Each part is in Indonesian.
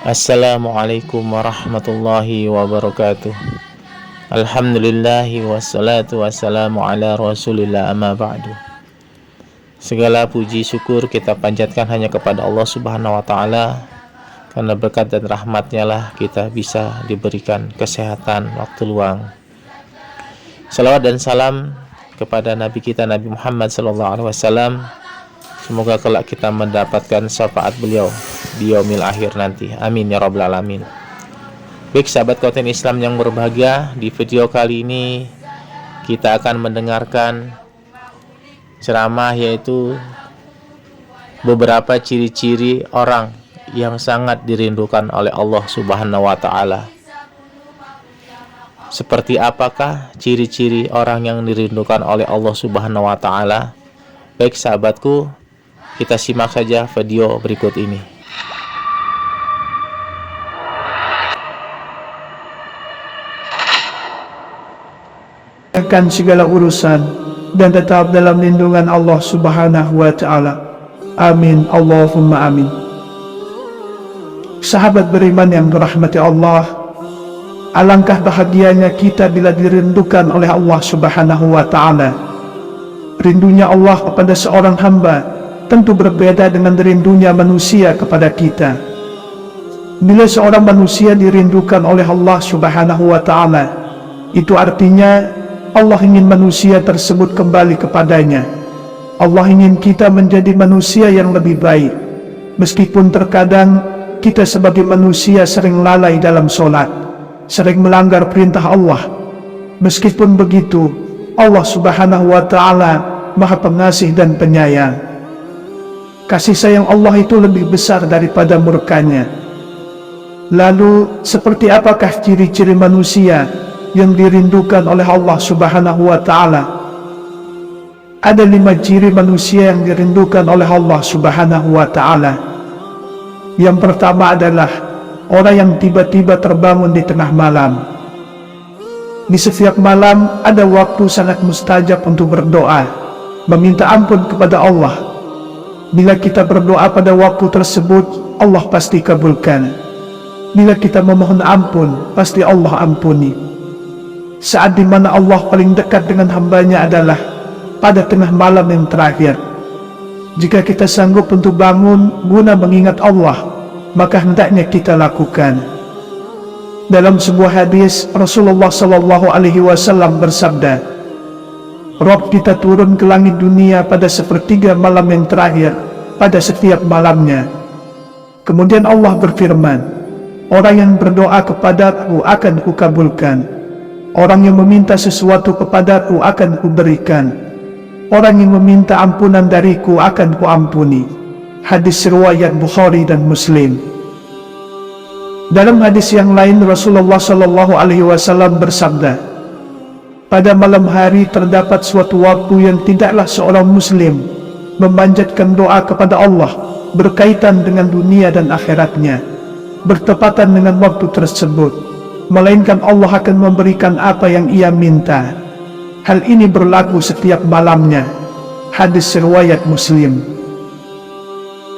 Assalamualaikum warahmatullahi wabarakatuh. Alhamdulillahi wassalatu wassalamu ala rasulillah amma ba'du. Segala puji syukur kita panjatkan hanya kepada Allah subhanahu wa ta'ala. Karena berkat dan rahmatnya lah kita bisa diberikan kesehatan, waktu luang. Salawat dan salam kepada Nabi kita Nabi Muhammad SAW. Semoga kelak kita mendapatkan syafaat beliau di yaumil akhir nanti. Amin ya rabbal alamin. Baik sahabat konten Islam yang berbahagia, di video kali ini kita akan mendengarkan ceramah, yaitu beberapa ciri-ciri orang yang sangat dirindukan oleh Allah Subhanahu wa taala. Seperti apakah ciri-ciri orang yang dirindukan oleh Allah Subhanahu wa taala? Baik sahabatku, kita simak saja video berikut ini. Akan segala urusan dan tetap dalam lindungan Allah Subhanahu wa taala. Amin, Allahumma amin. Sahabat beriman yang dirahmati Allah, alangkah bahagianya kita bila dirindukan oleh Allah Subhanahu wa taala. Rindunya Allah kepada seorang hamba tentu berbeda dengan rindunya manusia kepada kita. Bila seorang manusia dirindukan oleh Allah Subhanahu wa taala, itu artinya Allah ingin manusia tersebut kembali kepadanya. Allah ingin kita menjadi manusia yang lebih baik. Meskipun terkadang kita sebagai manusia sering lalai dalam sholat, sering melanggar perintah Allah. Meskipun begitu, Allah Subhanahu wa taala Maha Pengasih dan Penyayang. Kasih sayang Allah itu lebih besar daripada murkanya. Lalu, seperti apakah ciri-ciri manusia yang dirindukan oleh Allah Subhanahu wa ta'ala? Ada 5 ciri manusia yang dirindukan oleh Allah Subhanahu wa ta'ala. Yang pertama adalah orang yang tiba-tiba terbangun di tengah malam. Di setiap malam ada waktu sangat mustajab untuk berdoa, meminta ampun kepada Allah. Bila kita berdoa pada waktu tersebut, Allah pasti kabulkan. Bila kita memohon ampun, pasti Allah ampuni. Saat di mana Allah paling dekat dengan hambanya adalah pada tengah malam yang terakhir. Jika kita sanggup untuk bangun guna mengingat Allah, maka hendaknya kita lakukan. Dalam sebuah hadis, Rasulullah SAW bersabda, Rabb kita turun ke langit dunia pada sepertiga malam yang terakhir pada setiap malamnya. Kemudian Allah berfirman, orang yang berdoa kepadaku akan kukabulkan. Orang yang meminta sesuatu kepadaku akan kuberikan. Orang yang meminta ampunan dariku akan kuampuni. Hadis riwayat Bukhari dan Muslim. Dalam hadis yang lain, Rasulullah SAW bersabda, pada malam hari terdapat suatu waktu yang tidaklah seorang muslim memanjatkan doa kepada Allah berkaitan dengan dunia dan akhiratnya, bertepatan dengan waktu tersebut, melainkan Allah akan memberikan apa yang ia minta. Hal ini berlaku setiap malamnya. Hadis riwayat Muslim.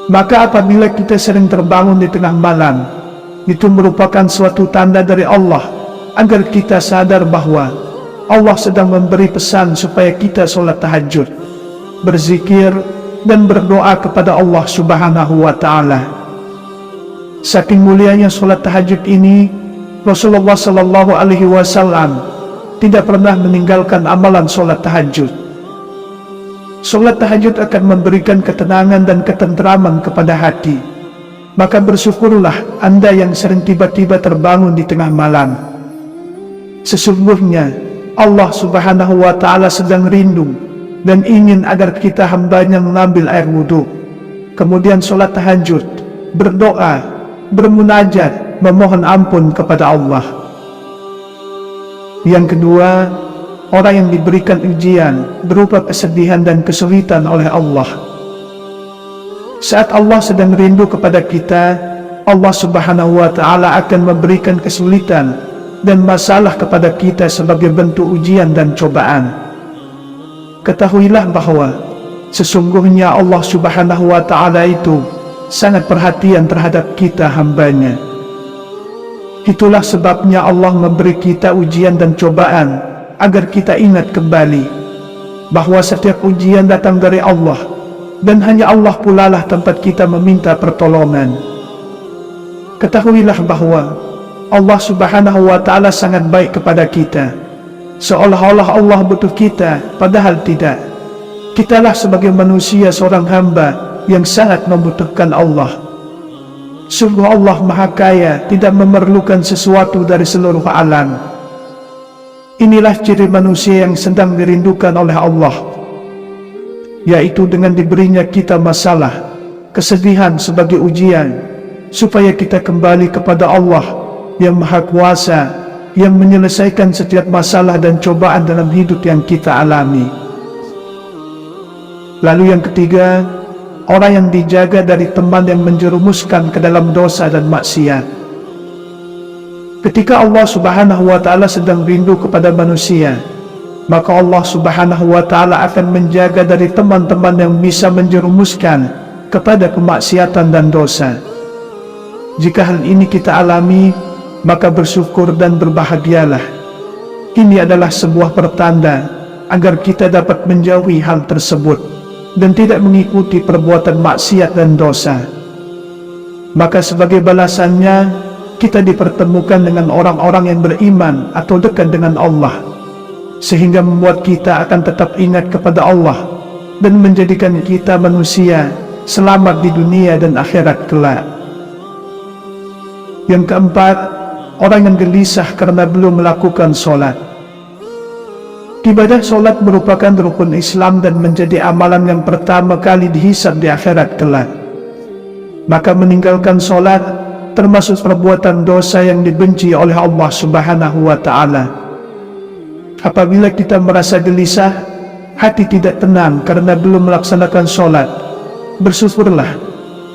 Maka apabila kita sering terbangun di tengah malam, itu merupakan suatu tanda dari Allah agar kita sadar bahwa Allah sedang memberi pesan supaya kita sholat tahajud, berzikir, dan berdoa kepada Allah Subhanahu wa ta'ala. Saking mulianya sholat tahajud ini, Rasulullah SAW tidak pernah meninggalkan amalan sholat tahajud. Sholat tahajud akan memberikan ketenangan dan ketentraman kepada hati. Maka bersyukurlah Anda yang sering tiba-tiba terbangun di tengah malam. Sesungguhnya Allah Subhanahu wa ta'ala sedang rindu dan ingin agar kita hambanya mengambil air wudhu, kemudian sholat tahajud, berdoa, bermunajat, memohon ampun kepada Allah. Yang kedua, orang yang diberikan ujian berupa kesedihan dan kesulitan oleh Allah. Saat Allah sedang rindu kepada kita, Allah Subhanahu wa ta'ala akan memberikan kesulitan dan masalah kepada kita sebagai bentuk ujian dan cobaan. Ketahuilah bahwa sesungguhnya Allah Subhanahu wa ta'ala itu sangat perhatian terhadap kita hambanya. Itulah sebabnya Allah memberi kita ujian dan cobaan agar kita ingat kembali bahwa setiap ujian datang dari Allah, dan hanya Allah pula lah tempat kita meminta pertolongan. Ketahuilah bahwa Allah Subhanahu wa Ta'ala sangat baik kepada kita, seolah-olah Allah butuh kita, padahal tidak. Kitalah sebagai manusia seorang hamba yang sangat membutuhkan Allah. Sungguh Allah Maha Kaya, tidak memerlukan sesuatu dari seluruh alam. Inilah ciri manusia yang sedang dirindukan oleh Allah, yaitu dengan diberinya kita masalah, kesedihan sebagai ujian, supaya kita kembali kepada Allah yang Maha Kuasa, yang menyelesaikan setiap masalah dan cobaan dalam hidup yang kita alami. Lalu yang ketiga, orang yang dijaga dari teman yang menjerumuskan ke dalam dosa dan maksiat. Ketika Allah Subhanahu wa Ta'ala sedang rindu kepada manusia, maka Allah Subhanahu wa Ta'ala akan menjaga dari teman-teman yang bisa menjerumuskan kepada kemaksiatan dan dosa. Jika hal ini kita alami, maka bersyukur dan berbahagialah. Ini adalah sebuah pertanda agar kita dapat menjauhi hal tersebut dan tidak mengikuti perbuatan maksiat dan dosa. Maka sebagai balasannya, kita dipertemukan dengan orang-orang yang beriman atau dekat dengan Allah, sehingga membuat kita akan tetap ingat kepada Allah dan menjadikan kita manusia selamat di dunia dan akhirat kelak. Yang keempat, orang yang gelisah karena belum melakukan solat. Ibadah solat merupakan rukun Islam dan menjadi amalan yang pertama kali dihisab di akhirat kelak. Maka meninggalkan solat termasuk perbuatan dosa yang dibenci oleh Allah Subhanahu wa Ta'ala. Apabila kita merasa gelisah, hati tidak tenang karena belum melaksanakan solat, bersyukurlah,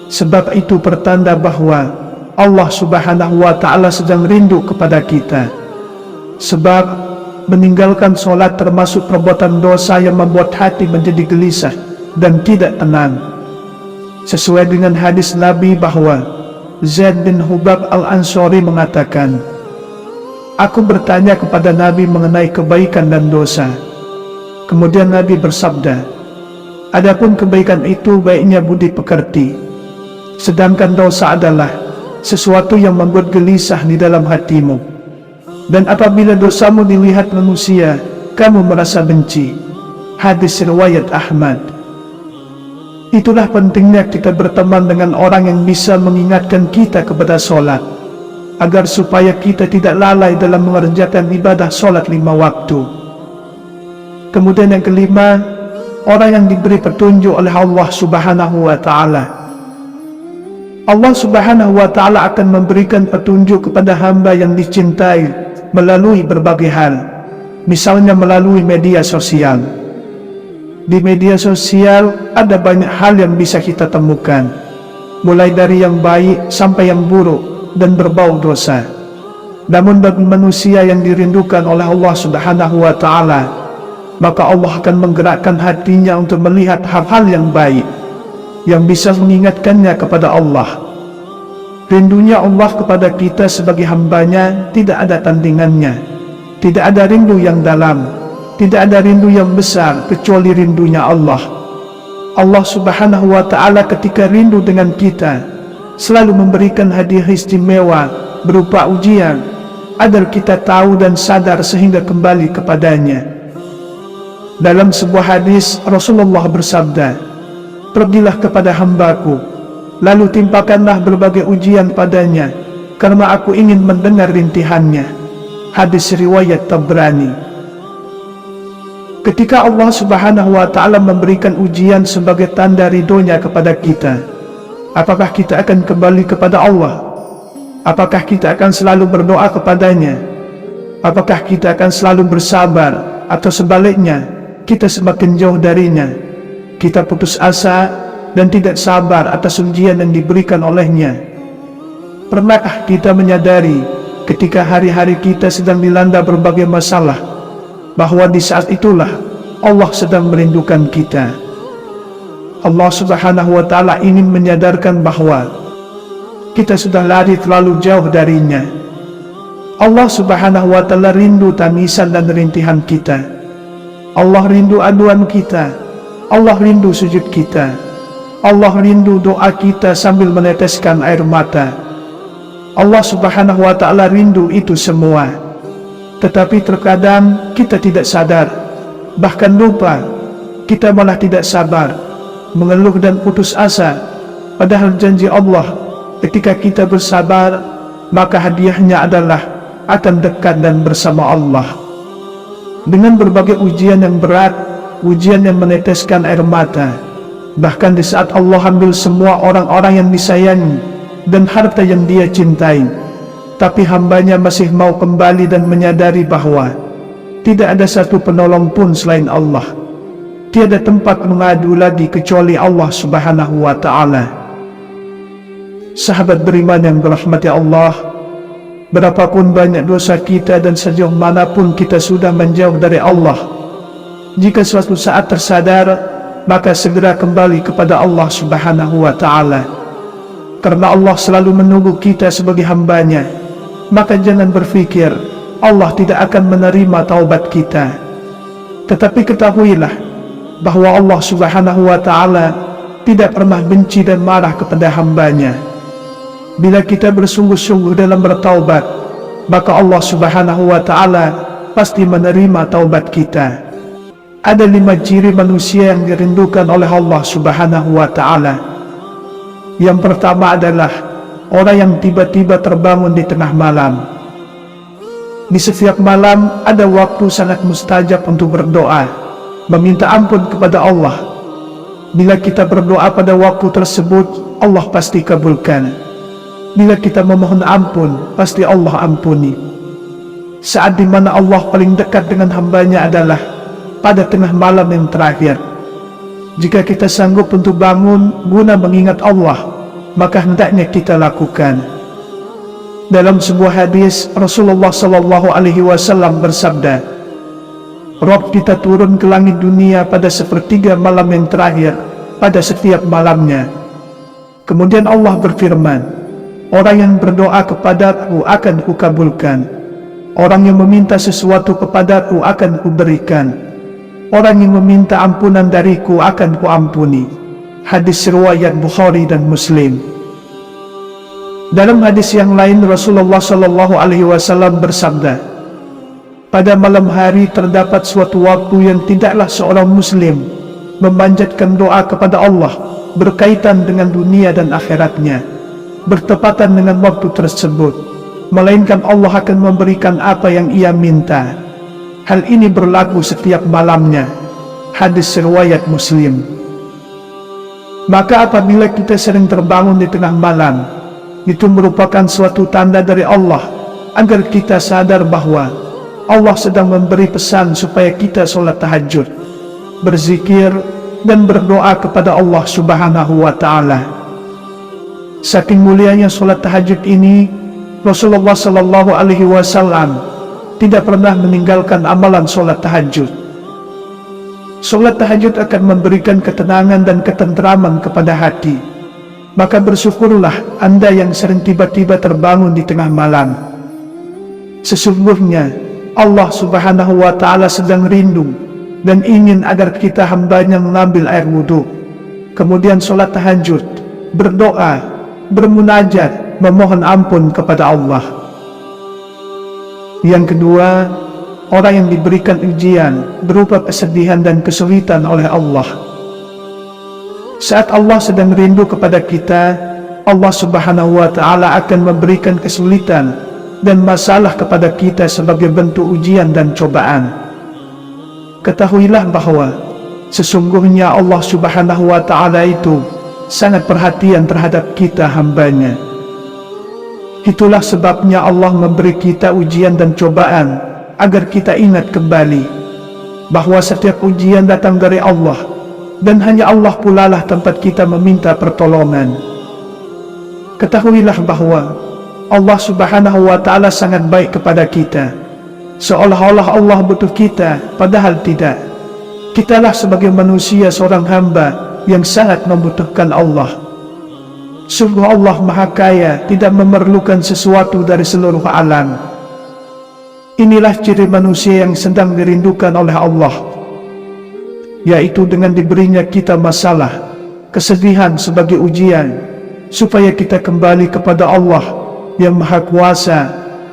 sebab itu pertanda bahwa Allah Subhanahu wa Ta'ala sedang rindu kepada kita. Sebab meninggalkan solat termasuk perbuatan dosa yang membuat hati menjadi gelisah dan tidak tenang. Sesuai dengan hadis Nabi bahwa Zaid bin Hubab al-Ansari mengatakan, aku bertanya kepada Nabi mengenai kebaikan dan dosa. Kemudian Nabi bersabda, adapun kebaikan itu baiknya budi pekerti, sedangkan dosa adalah sesuatu yang membuat gelisah di dalam hatimu. Dan apabila dosamu dilihat manusia, kamu merasa benci. Hadis riwayat Ahmad. Itulah pentingnya kita berteman dengan orang yang bisa mengingatkan kita kepada solat, agar supaya kita tidak lalai dalam mengerjakan ibadah solat 5 waktu. Kemudian yang kelima, orang yang diberi petunjuk oleh Allah Subhanahu wa Ta'ala. Allah Subhanahu wa Ta'ala akan memberikan petunjuk kepada hamba yang dicintai melalui berbagai hal, misalnya melalui media sosial. Di media sosial ada banyak hal yang bisa kita temukan, mulai dari yang baik sampai yang buruk dan berbau dosa. Namun bagi manusia yang dirindukan oleh Allah Subhanahu wa Ta'ala, maka Allah akan menggerakkan hatinya untuk melihat hal-hal yang baik yang bisa mengingatkannya kepada Allah. Rindunya Allah kepada kita sebagai hambanya tidak ada tandingannya. Tidak ada rindu yang dalam, tidak ada rindu yang besar kecuali rindunya Allah. Allah Subhanahu wa Ta'ala ketika rindu dengan kita selalu memberikan hadiah istimewa berupa ujian agar kita tahu dan sadar sehingga kembali kepadanya. Dalam sebuah hadis Rasulullah bersabda, pergilah kepada hambaku, lalu timpakanlah berbagai ujian padanya, karena aku ingin mendengar rintihannya. Hadis riwayat Tabrani. Ketika Allah Subhanahu wa Ta'ala memberikan ujian sebagai tanda ridhonya kepada kita, apakah kita akan kembali kepada Allah? Apakah kita akan selalu berdoa kepadanya? Apakah kita akan selalu bersabar? Atau sebaliknya, kita semakin jauh darinya, kita putus asa dan tidak sabar atas ujian yang diberikan olehnya? Pernahkah kita menyadari ketika hari-hari kita sedang dilanda berbagai masalah, bahwa di saat itulah Allah sedang merindukan kita? Allah Subhanahu wa Ta'ala ingin menyadarkan bahwa kita sudah lari terlalu jauh darinya, Allah Subhanahu wa Ta'ala rindu tangisan dan rintihan kita. Allah rindu aduan kita. Allah rindu sujud kita. Allah rindu doa kita sambil meneteskan air mata. Allah Subhanahu wa Ta'ala rindu itu semua. Tetapi terkadang kita tidak sadar, bahkan lupa. Kita malah tidak sabar, mengeluh dan putus asa. Padahal janji Allah, ketika kita bersabar, maka hadiahnya adalah akan dekat dan bersama Allah. Dengan berbagai ujian yang berat, ujian yang meneteskan air mata, bahkan di saat Allah ambil semua orang-orang yang disayangi dan harta yang dia cintai, tapi hambanya masih mau kembali dan menyadari bahwa tidak ada satu penolong pun selain Allah. Tiada tempat mengadu lagi kecuali Allah Subhanahu wa Ta'ala. Sahabat beriman yang dirahmati Allah, berapapun banyak dosa kita dan sejauh manapun kita sudah menjauh dari Allah, jika suatu saat tersadar, maka segera kembali kepada Allah Subhanahu wa Ta'ala. Karena Allah selalu menunggu kita sebagai hambanya, maka jangan berfikir Allah tidak akan menerima taubat kita. Tetapi ketahuilah bahwa Allah Subhanahu wa Ta'ala tidak pernah benci dan marah kepada hambanya. Bila kita bersungguh-sungguh dalam bertaubat, maka Allah Subhanahu wa Ta'ala pasti menerima taubat kita. Ada 5 ciri manusia yang dirindukan oleh Allah Subhanahu wa Ta'ala. Yang pertama adalah orang yang tiba-tiba terbangun di tengah malam. Di setiap malam ada waktu sangat mustajab untuk berdoa, meminta ampun kepada Allah. Bila kita berdoa pada waktu tersebut, Allah pasti kabulkan. Bila kita memohon ampun, pasti Allah ampuni. Saat di mana Allah paling dekat dengan hambanya adalah pada tengah malam yang terakhir. Jika kita sanggup untuk bangun guna mengingat Allah, maka hendaknya kita lakukan. Dalam sebuah hadis, Rasulullah SAW bersabda, Rabb kita turun ke langit dunia pada sepertiga malam yang terakhir pada setiap malamnya. Kemudian Allah berfirman, orang yang berdoa kepadaku akan kukabulkan. Orang yang meminta sesuatu kepadaku akan kuberikan. Orang yang meminta ampunan dariku akan kuampuni. Hadis riwayat Bukhari dan Muslim. Dalam hadis yang lain Rasulullah SAW bersabda, pada malam hari terdapat suatu waktu yang tidaklah seorang muslim memanjatkan doa kepada Allah berkaitan dengan dunia dan akhiratnya, bertepatan dengan waktu tersebut, melainkan Allah akan memberikan apa yang ia minta. Hal ini berlaku setiap malamnya. Hadis riwayat Muslim. Maka apabila kita sering terbangun di tengah malam, itu merupakan suatu tanda dari Allah agar kita sadar bahwa Allah sedang memberi pesan supaya kita sholat tahajud, berzikir dan berdoa kepada Allah Subhanahu wa Ta'ala. Saking mulianya sholat tahajud ini, Rasulullah SAW tidak pernah meninggalkan amalan sholat tahajud. Sholat tahajud akan memberikan ketenangan dan ketentraman kepada hati. Maka bersyukurlah Anda yang sering tiba-tiba terbangun di tengah malam. Sesungguhnya Allah Subhanahu wa Ta'ala sedang rindu dan ingin agar kita hambanya mengambil air wudhu, kemudian sholat tahajud, berdoa, bermunajat, memohon ampun kepada Allah. Yang kedua, orang yang diberikan ujian berupa kesedihan dan kesulitan oleh Allah. Saat Allah sedang rindu kepada kita, Allah Subhanahu wa Ta'ala akan memberikan kesulitan dan masalah kepada kita sebagai bentuk ujian dan cobaan. Ketahuilah bahwa sesungguhnya Allah Subhanahu wa Ta'ala itu sangat perhatian terhadap kita hambanya. Itulah sebabnya Allah memberi kita ujian dan cobaan agar kita ingat kembali bahwa setiap ujian datang dari Allah, dan hanya Allah pula lah tempat kita meminta pertolongan. Ketahuilah bahwa Allah Subhanahu wa Ta'ala sangat baik kepada kita, seolah-olah Allah butuh kita, padahal tidak. Kitalah sebagai manusia seorang hamba yang sangat membutuhkan Allah. Sungguh Allah Maha Kaya, tidak memerlukan sesuatu dari seluruh alam. Inilah ciri manusia yang sedang dirindukan oleh Allah, yaitu dengan diberinya kita masalah, kesedihan sebagai ujian, supaya kita kembali kepada Allah yang Maha Kuasa,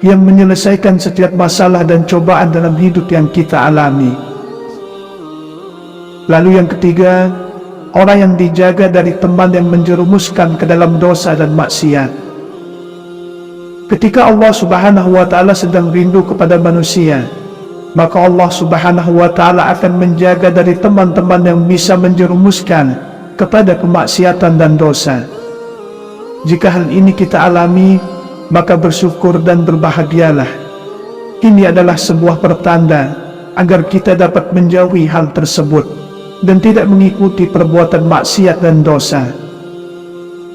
yang menyelesaikan setiap masalah dan cobaan dalam hidup yang kita alami. Lalu yang ketiga, orang yang dijaga dari teman yang menjerumuskan ke dalam dosa dan maksiat. Ketika Allah Subhanahu wa Ta'ala sedang rindu kepada manusia, maka Allah Subhanahu wa Ta'ala akan menjaga dari teman-teman yang bisa menjerumuskan kepada kemaksiatan dan dosa. Jika hal ini kita alami, maka bersyukur dan berbahagialah. Ini adalah sebuah pertanda agar kita dapat menjauhi hal tersebut dan tidak mengikuti perbuatan maksiat dan dosa.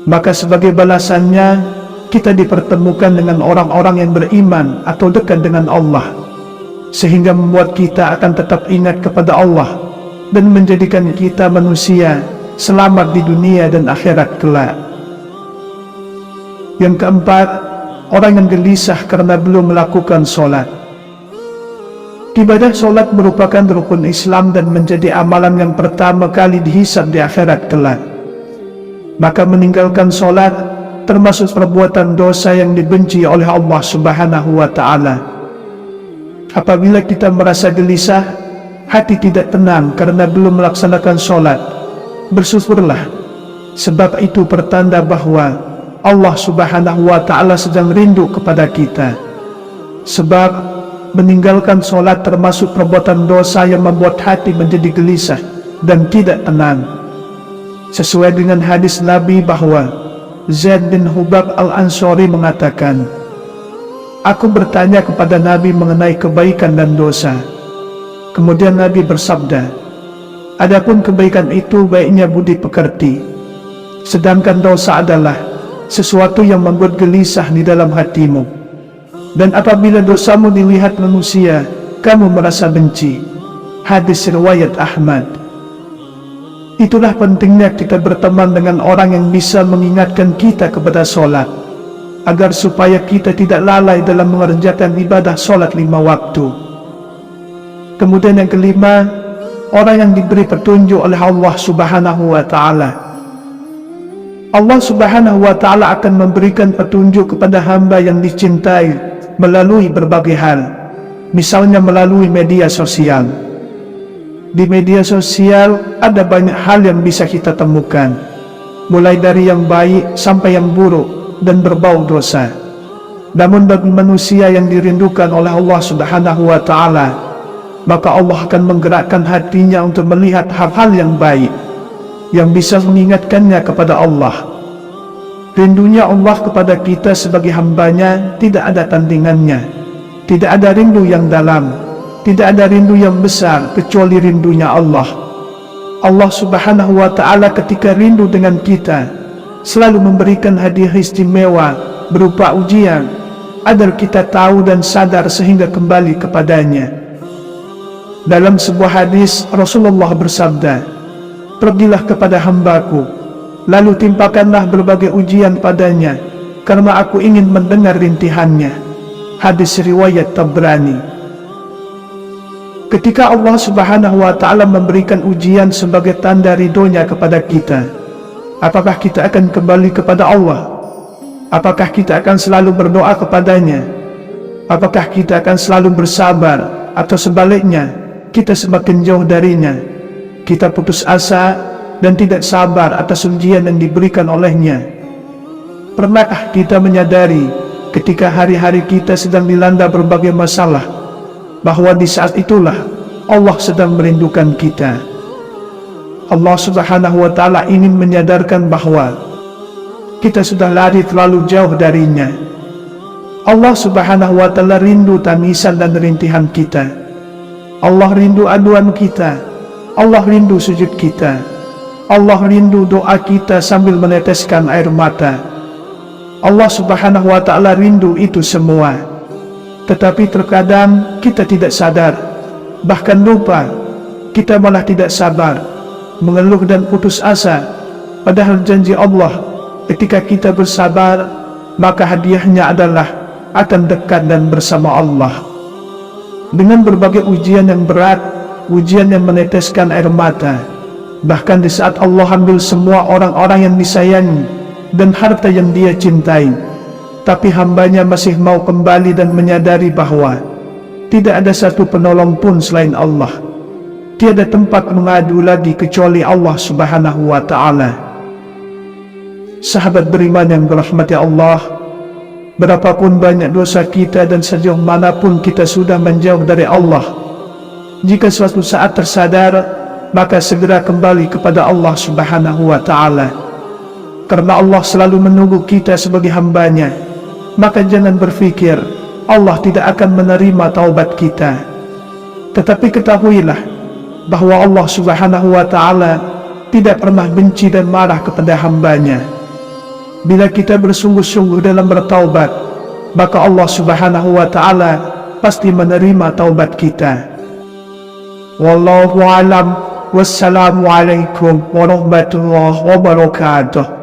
Maka sebagai balasannya, kita dipertemukan dengan orang-orang yang beriman atau dekat dengan Allah, sehingga membuat kita akan tetap ingat kepada Allah dan menjadikan kita manusia selamat di dunia dan akhirat kelak. Yang keempat, orang yang gelisah karena belum melakukan sholat. Ibadah sholat merupakan rukun Islam dan menjadi amalan yang pertama kali dihisab di akhirat kelak. Maka meninggalkan sholat termasuk perbuatan dosa yang dibenci oleh Allah Subhanahu wa Ta'ala. Apabila kita merasa gelisah, hati tidak tenang karena belum melaksanakan sholat, bersyukurlah, sebab itu pertanda bahwa Allah Subhanahu wa Ta'ala sedang rindu kepada kita. Sebab meninggalkan sholat termasuk perbuatan dosa yang membuat hati menjadi gelisah dan tidak tenang. Sesuai dengan hadis Nabi bahwa Zaid bin Hubab al-Ansari mengatakan, aku bertanya kepada Nabi mengenai kebaikan dan dosa. Kemudian Nabi bersabda, adapun kebaikan itu baiknya budi pekerti, sedangkan dosa adalah sesuatu yang membuat gelisah di dalam hatimu. Dan apabila dosamu dilihat manusia, kamu merasa benci. Hadis riwayat Ahmad. Itulah pentingnya kita berteman dengan orang yang bisa mengingatkan kita kepada sholat, agar supaya kita tidak lalai dalam mengerjakan ibadah sholat 5 waktu. Kemudian yang kelima, orang yang diberi petunjuk oleh Allah Subhanahu wa Ta'ala. Allah Subhanahu wa Ta'ala akan memberikan petunjuk kepada hamba yang dicintai melalui berbagai hal, misalnya melalui media sosial. Di media sosial ada banyak hal yang bisa kita temukan, mulai dari yang baik sampai yang buruk dan berbau dosa. Namun bagi manusia yang dirindukan oleh Allah Subhanahu wa Ta'ala, maka Allah akan menggerakkan hatinya untuk melihat hal-hal yang baik yang bisa mengingatkannya kepada Allah. Rindunya Allah kepada kita sebagai hambanya tidak ada tandingannya. Tidak ada rindu yang dalam, tidak ada rindu yang besar kecuali rindunya Allah. Allah Subhanahu wa Ta'ala ketika rindu dengan kita selalu memberikan hadiah istimewa berupa ujian agar kita tahu dan sadar sehingga kembali kepadanya. Dalam sebuah hadis Rasulullah bersabda, pergilah kepada hambaku, lalu timpakanlah berbagai ujian padanya, karena aku ingin mendengar rintihannya. Hadis riwayat Tabrani. Ketika Allah Subhanahu wa Ta'ala memberikan ujian sebagai tanda ridhonya kepada kita, apakah kita akan kembali kepada Allah? Apakah kita akan selalu berdoa kepadanya? Apakah kita akan selalu bersabar? Atau sebaliknya, kita semakin jauh darinya, kita putus asa dan tidak sabar atas ujian yang diberikan olehnya? Pernahkah kita menyadari ketika hari-hari kita sedang dilanda berbagai masalah, bahwa di saat itulah Allah sedang merindukan kita? Allah Subhanahu wa Ta'ala ingin menyadarkan bahwa kita sudah lari terlalu jauh darinya. Allah Subhanahu wa Ta'ala rindu tangisan dan rintihan kita. Allah rindu aduan kita. Allah rindu sujud kita. Allah rindu doa kita sambil meneteskan air mata. Allah Subhanahu wa Ta'ala rindu itu semua. Tetapi terkadang kita tidak sadar, bahkan lupa. Kita malah tidak sabar, mengeluh dan putus asa. Padahal janji Allah, ketika kita bersabar, maka hadiahnya adalah akan dekat dan bersama Allah. dengan berbagai ujian yang berat, ujian yang meneteskan air mata. Bahkan di saat Allah ambil semua orang-orang yang disayangi dan harta yang dia cintai, tapi hambanya masih mau kembali dan menyadari bahwa tidak ada satu penolong pun selain Allah. Tiada tempat mengadu lagi kecuali Allah Subhanahu wa ta'ala. Sahabat beriman yang dirahmati Allah, berapapun banyak dosa kita dan sejauh manapun kita sudah menjauh dari Allah, jika suatu saat tersadar, maka segera kembali kepada Allah Subhanahu wa ta'ala. Karena Allah selalu menunggu kita sebagai hambanya, maka jangan berpikir Allah tidak akan menerima taubat kita. Tetapi ketahuilah bahwa Allah Subhanahu wa ta'ala tidak pernah benci dan marah kepada hambanya. Bila kita bersungguh-sungguh dalam bertaubat, maka Allah Subhanahu wa ta'ala pasti menerima taubat kita. Wallahu alam. Wassalamualaikum warahmatullahi wabarakatuh.